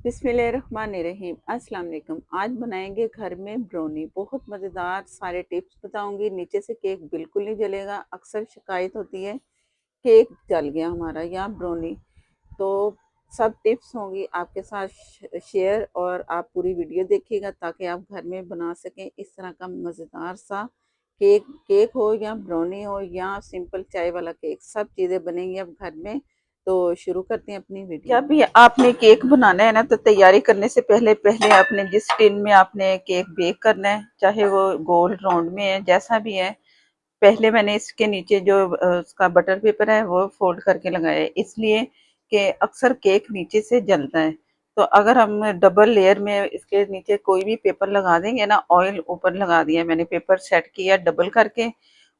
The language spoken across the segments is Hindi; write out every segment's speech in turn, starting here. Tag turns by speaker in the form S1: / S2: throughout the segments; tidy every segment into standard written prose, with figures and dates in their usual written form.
S1: बिस्मिल्लाहिर्रहमानिर्रहीम। अस्सलाम वालेकुम। आज बनाएंगे घर में ब्राउनी। बहुत मज़ेदार सारे टिप्स बताऊंगी। नीचे से केक बिल्कुल नहीं जलेगा। अक्सर शिकायत होती है केक जल गया हमारा या ब्राउनी। तो सब टिप्स होंगी आपके साथ शेयर, और आप पूरी वीडियो देखिएगा ताकि आप घर में बना सकें इस तरह का मज़ेदार सा केक। केक हो या ब्राउनी हो या सिंपल चाय वाला केक, सब चीज़ें बनेंगी अब घर में। तो शुरू करते हैं अपनी वीडियो। जब भी आपने केक बनाना है ना, तो तैयारी करने से पहले पहले आपने जिस टिन में आपने केक बेक करना है, चाहे वो गोल राउंड में है जैसा भी है, पहले मैंने इसके नीचे जो उसका बटर पेपर है वो फोल्ड करके लगाया है, इसलिए कि अक्सर केक नीचे से जलता है। तो अगर हम डबल लेयर में इसके नीचे कोई भी पेपर लगा देंगे ना, ऑयल ऊपर लगा दिया मैंने, पेपर सेट किया डबल करके,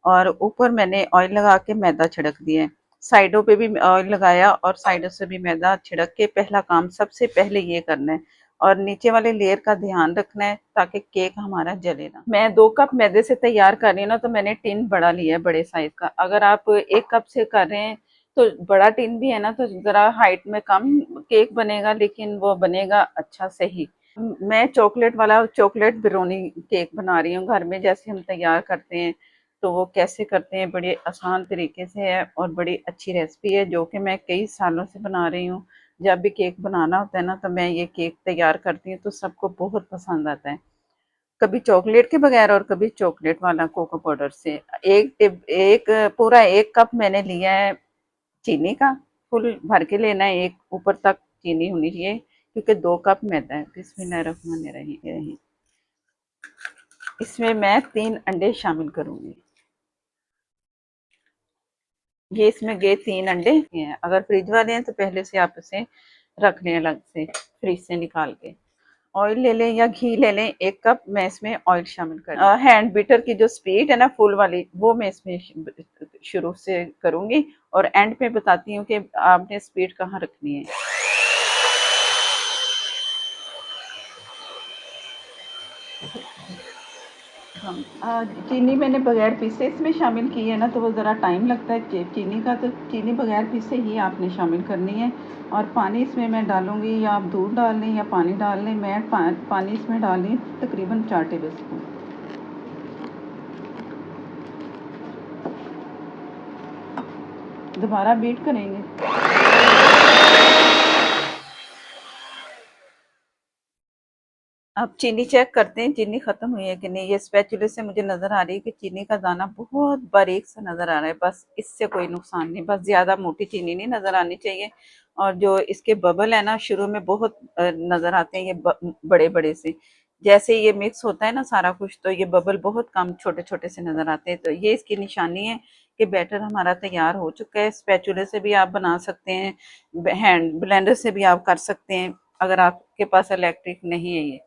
S1: और ऊपर मैंने ऑयल लगा के मैदा छिड़क दिया है। साइडों पे भी ऑयल लगाया और साइडों से भी मैदा छिड़क के पहला काम सबसे पहले ये करना है। और नीचे वाले लेयर का ध्यान रखना है ताकि केक हमारा जले ना। मैं 2 कप मैदे से तैयार कर रही हूँ ना, तो मैंने टिन बड़ा लिया है, बड़े साइज का। अगर आप 1 कप से कर रहे हैं तो बड़ा टिन भी है ना, तो जरा हाइट में कम केक बनेगा, लेकिन वो बनेगा अच्छा सही। मैं चॉकलेट वाला चॉकलेट ब्राउनी केक बना रही हूँ घर में, जैसे हम तैयार करते हैं। तो वो कैसे करते हैं, बड़े आसान तरीके से है और बड़ी अच्छी रेसिपी है, जो कि मैं कई सालों से बना रही हूँ। जब भी केक बनाना होता है ना, तो मैं ये केक तैयार करती हूँ, तो सबको बहुत पसंद आता है। कभी चॉकलेट के बगैर और कभी चॉकलेट वाला कोको पाउडर से। एक पूरा 1 कप मैंने लिया है चीनी का। फुल भर के लेना है, एक ऊपर तक चीनी होनी चाहिए, क्योंकि 2 कप मैदा है। बिस्मिल्लाहिर्रहमानिर्रहीम। इसमें मैं 3 अंडे शामिल करूंगी। ये इसमें गए 3 अंडे हैं। अगर फ्रिज वाले हैं तो पहले से आप इसे रख लें अलग से, फ्रिज से निकाल के। ऑयल ले लें या घी ले लें, 1 कप मैं इसमें ऑयल शामिल कर हैंड बीटर की जो स्पीड है ना फुल वाली, वो मैं इसमें शुरू से करूंगी और एंड पे बताती हूँ कि आपने स्पीड कहाँ रखनी है। चीनी मैंने बगैर पीसे इसमें शामिल की है ना, तो वो ज़रा टाइम लगता है चीनी का, तो चीनी बगैर पीसे ही आपने शामिल करनी है। और पानी इसमें मैं डालूंगी, या आप दूध डाल लें या पानी डाल लें। मैं पानी इसमें डाल रही हूँ तकरीबन 4 टेबल स्पून। दोबारा बीट करेंगे। अब चीनी चेक करते हैं चीनी खत्म हुई है कि नहीं। ये स्पैचुले से मुझे नजर आ रही है कि चीनी का दाना बहुत बारीक सा नजर आ रहा है, बस इससे कोई नुकसान नहीं, बस ज्यादा मोटी चीनी नहीं नजर आनी चाहिए। और जो इसके बबल है ना, शुरू में बहुत नजर आते हैं ये बड़े बड़े से। जैसे ये मिक्स होता है ना सारा कुछ, तो ये बबल बहुत कम छोटे छोटे से नजर आते हैं। तो ये इसकी निशानी है कि बैटर हमारा तैयार हो चुका है। स्पैचुले से भी आप बना सकते हैं, हैंड ब्लेंडर से भी आप कर सकते हैं, अगर आपके पास इलेक्ट्रिक नहीं है ये।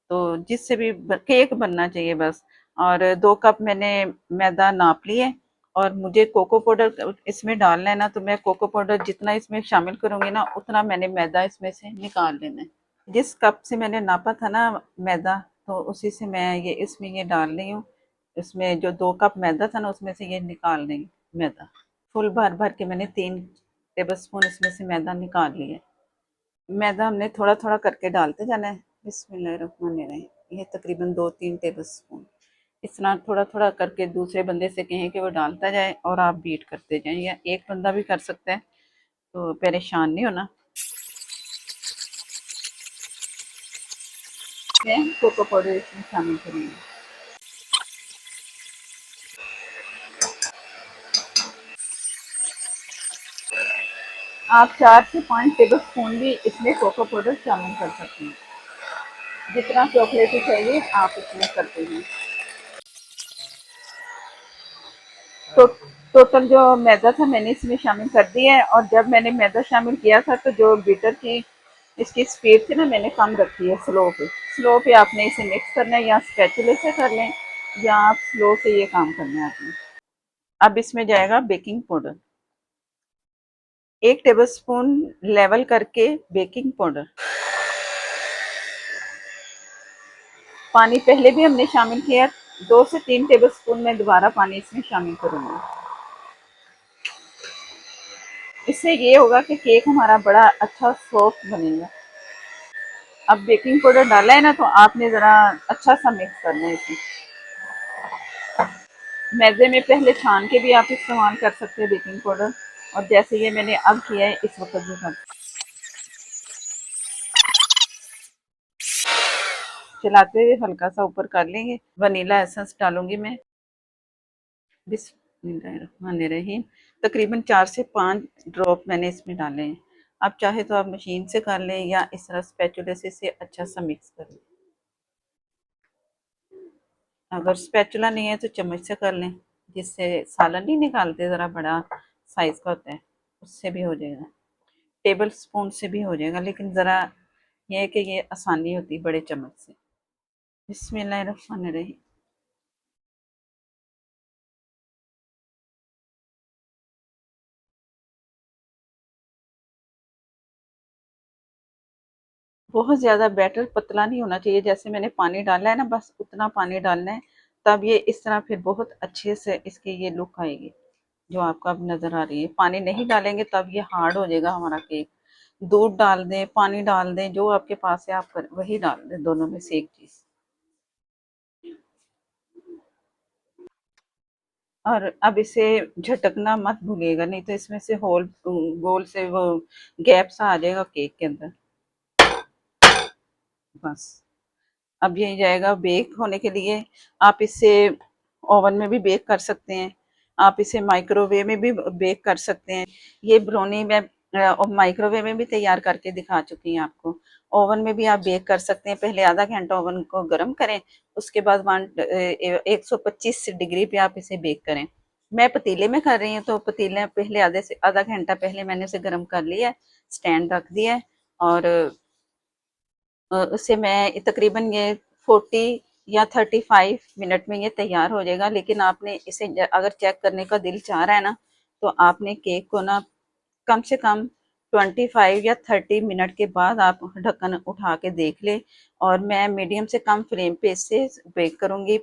S1: तो जिससे भी केक बनना चाहिए बस। और 2 कप मैंने मैदा नाप लिए, और मुझे कोको पाउडर इसमें डालना है ना, तो मैं कोको पाउडर जितना इसमें शामिल करूंगी ना, उतना मैंने मैदा इसमें से निकाल लेना है। जिस कप से मैंने नापा था ना मैदा, तो उसी से मैं ये इसमें ये डाल रही हूँ। इसमें जो 2 कप मैदा था ना, उसमें से ये निकाल देंगे मैदा। फुल भर भर के मैंने 3 टेबल स्पून इसमें से मैदा निकाल लिया। मैदा हमने थोड़ा थोड़ा करके डालते जाना है। बिस्मिल्लाहिर्रहमानिर्रहीम। ये तकरीबन 2-3 टेबल स्पून इस तरह थोड़ा थोड़ा करके दूसरे बंदे से कहें कि वो डालता जाए और आप बीट करते जाएं, या एक बंदा भी कर सकता है, तो परेशान नहीं होना। मैं कोको पाउडर इसमें शामिल करूँगी। आप 4 से 5 टेबल स्पून भी इसमें कोको पाउडर शामिल कर सकते हैं, जितना चॉकलेटी चाहिए आप इसमें करते हैं। तो टोटल जो मैदा था मैंने इसमें शामिल कर दिया है। और जब मैंने मैदा शामिल किया था, तो जो बीटर की इसकी स्पीड थी ना, मैंने कम रखी है, स्लो पे। स्लो पे आपने इसे मिक्स करना है, या स्पैचुले से कर लें, या आप स्लो से ये काम करना है आपने। अब इसमें जाएगा baking powder, 1 table spoon level करके बेकिंग पाउडर। पानी पहले भी हमने शामिल किया, 2 से 3 टेबल स्पून में दोबारा पानी इसमें शामिल करूंगी। इससे ये होगा कि केक हमारा बड़ा अच्छा सॉफ्ट बनेगा। अब बेकिंग पाउडर डाला है ना, तो आपने ज़रा अच्छा सा मिक्स करना है इसे। मैदे में पहले छान के भी आप इस्तेमाल कर सकते हैं बेकिंग पाउडर, और जैसे ये मैंने अब किया है इस वक्त भी कर चलाते हुए हल्का सा ऊपर कर लेंगे। वनीला एसेंस डालूंगी मैं, बिस्मिल्लाहिर्रहमानिर्रहीम। तकरीबन 4 से 5 ड्रॉप मैंने इसमें डाले हैं। आप चाहे तो आप मशीन से कर लें या इस तरह स्पैचुला से अच्छा सा मिक्स कर लें। अगर स्पैचुला नहीं है तो चम्मच से कर लें, जिससे सालन नहीं निकालते, ज़रा बड़ा साइज़ का होता है, उससे भी हो जाएगा। टेबल स्पून से भी हो जाएगा, लेकिन ज़रा यह है कि ये आसानी होती है बड़े चम्मच से। बिस्मिल्लाहिर्रहमानिर्रहीम। बहुत ज़्यादा बैटर पतला नहीं होना चाहिए, जैसे मैंने पानी डाला है ना, बस उतना पानी डालना है। तब ये इस तरह फिर बहुत अच्छे से इसकी ये लुक आएगी जो आपको अब नज़र आ रही है। पानी नहीं डालेंगे तब ये हार्ड हो जाएगा हमारा केक। दूध डाल दें, पानी डाल दें, जो आपके पास है आप वही डाल दें, दोनों में से एक चीज़। और अब इसे झटकना मत भूलिएगा, नहीं तो इसमें से होल गोल से वो गैप सा आ जाएगा केक के अंदर। बस अब ये जाएगा बेक होने के लिए। आप इसे ओवन में भी बेक कर सकते हैं, आप इसे माइक्रोवेव में भी बेक कर सकते हैं। ये ब्रोनी मैं माइक्रोवेव में भी तैयार करके दिखा चुकी हूँ आपको। ओवन में भी आप बेक कर सकते हैं। पहले आधा घंटा ओवन को गर्म करें, उसके बाद 125 डिग्री पे आप इसे बेक करें। मैं पतीले में कर रही हूँ, तो पतीले पहले आधा घंटा पहले मैंने उसे गर्म कर लिया है, स्टैंड रख दिया है, और उससे मैं तकरीबन ये 40 या 35 मिनट में ये तैयार हो जाएगा। लेकिन आपने इसे अगर चेक करने का दिल चाह रहा है ना, तो आपने केक को ना कम से कम 25 या 30 मिनट के बाद आप ढक्कन उठा के देख ले। और मैं मीडियम से कम फ्लेम पे इसे बेक करूंगी।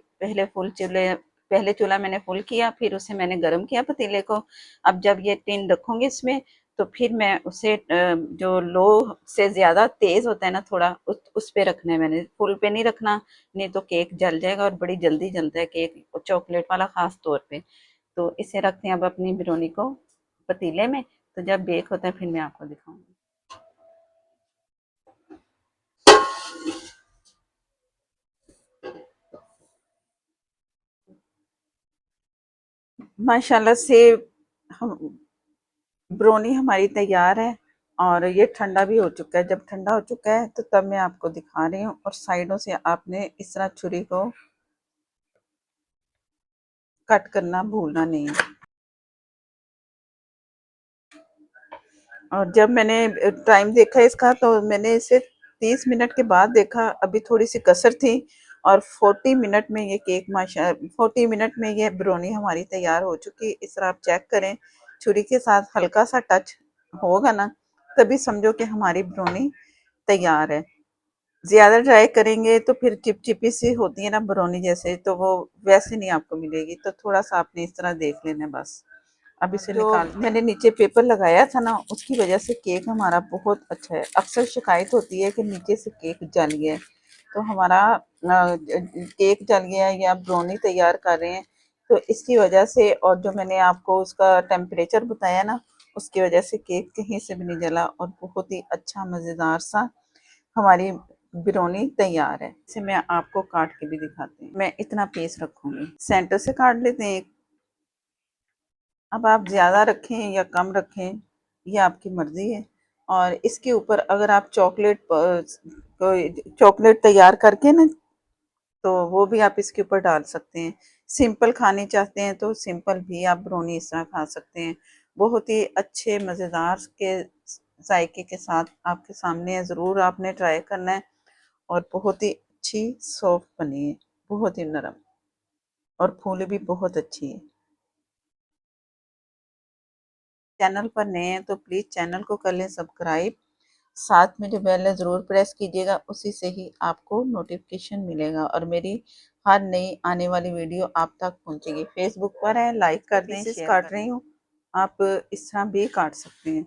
S1: पहले चूल्हा मैंने फुल किया, फिर उसे मैंने गर्म किया पतीले को। अब जब ये टिन रखूंगी इसमें, तो फिर मैं उसे जो लो से ज़्यादा तेज़ होता है ना थोड़ा, उस पे रखना है मैंने, फुल पे नहीं रखना, नहीं तो केक जल जाएगा, और बड़ी जल्दी जलता है केक, चॉकलेट वाला ख़ास तौर पे। तो इसे रखते हैं अब अपनी ब्रोनी को पतीले में। तो जब बेक होता है फिर मैं आपको दिखाऊंगी। माशाल्लाह से हम ब्रोनी हमारी तैयार है, और ये ठंडा भी हो चुका है। जब ठंडा हो चुका है तो तब मैं आपको दिखा रही हूँ। और साइडों से आपने इस तरह छुरी को कट करना भूलना नहीं है। और जब मैंने टाइम देखा इसका, तो मैंने इसे 30 मिनट के बाद देखा, अभी थोड़ी सी कसर थी। और 40 मिनट में ये केक 40 मिनट में ये ब्रोनी हमारी तैयार हो चुकी। इस तरह आप चेक करें, छुरी के साथ हल्का सा टच होगा ना, तभी समझो कि हमारी ब्रोनी तैयार है। ज़्यादा ड्राई करेंगे तो फिर चिपचिपी सी होती है ना ब्रोनी जैसे, तो वो वैसे नहीं आपको मिलेगी। तो थोड़ा सा आपने इस तरह देख लेना है बस। अब इसे जो मैंने नीचे पेपर लगाया था ना, उसकी वजह से केक हमारा बहुत अच्छा है। अक्सर शिकायत होती है कि नीचे से केक जल गया है, तो हमारा केक जल गया है या ब्रोनी तैयार कर रहे हैं, तो इसकी वजह से। और जो मैंने आपको उसका टेम्परेचर बताया ना, उसकी वजह से केक कहीं से भी नहीं जला, और बहुत ही अच्छा मज़ेदार सा हमारी ब्रोनी तैयार है। इसे मैं आपको काट के भी दिखाती हूँ। मैं इतना पीस रखूंगी, सेंटर से काट लेते हैं। अब आप ज़्यादा रखें या कम रखें, ये आपकी मर्ज़ी है। और इसके ऊपर अगर आप चॉकलेट तैयार करके ना, तो वो भी आप इसके ऊपर डाल सकते हैं। सिंपल खानी चाहते हैं तो सिंपल भी आप ब्रोनी इस तरह खा सकते हैं। बहुत ही अच्छे मज़ेदार के जायके के साथ आपके सामने है, ज़रूर आपने ट्राई करना है। और बहुत ही अच्छी सॉफ्ट बनी है, बहुत ही नरम, और फूली भी बहुत अच्छी है। चैनल पर नए हैं तो प्लीज़ चैनल को कर लें सब्सक्राइब। साथ में जो बेल है ज़रूर प्रेस कीजिएगा, उसी से ही आपको नोटिफिकेशन मिलेगा, और मेरी हर नई आने वाली वीडियो आप तक पहुंचेगी। फेसबुक पर है, लाइक कर दें। शेयर काट रही हूँ, आप इस तरह भी काट सकते हैं।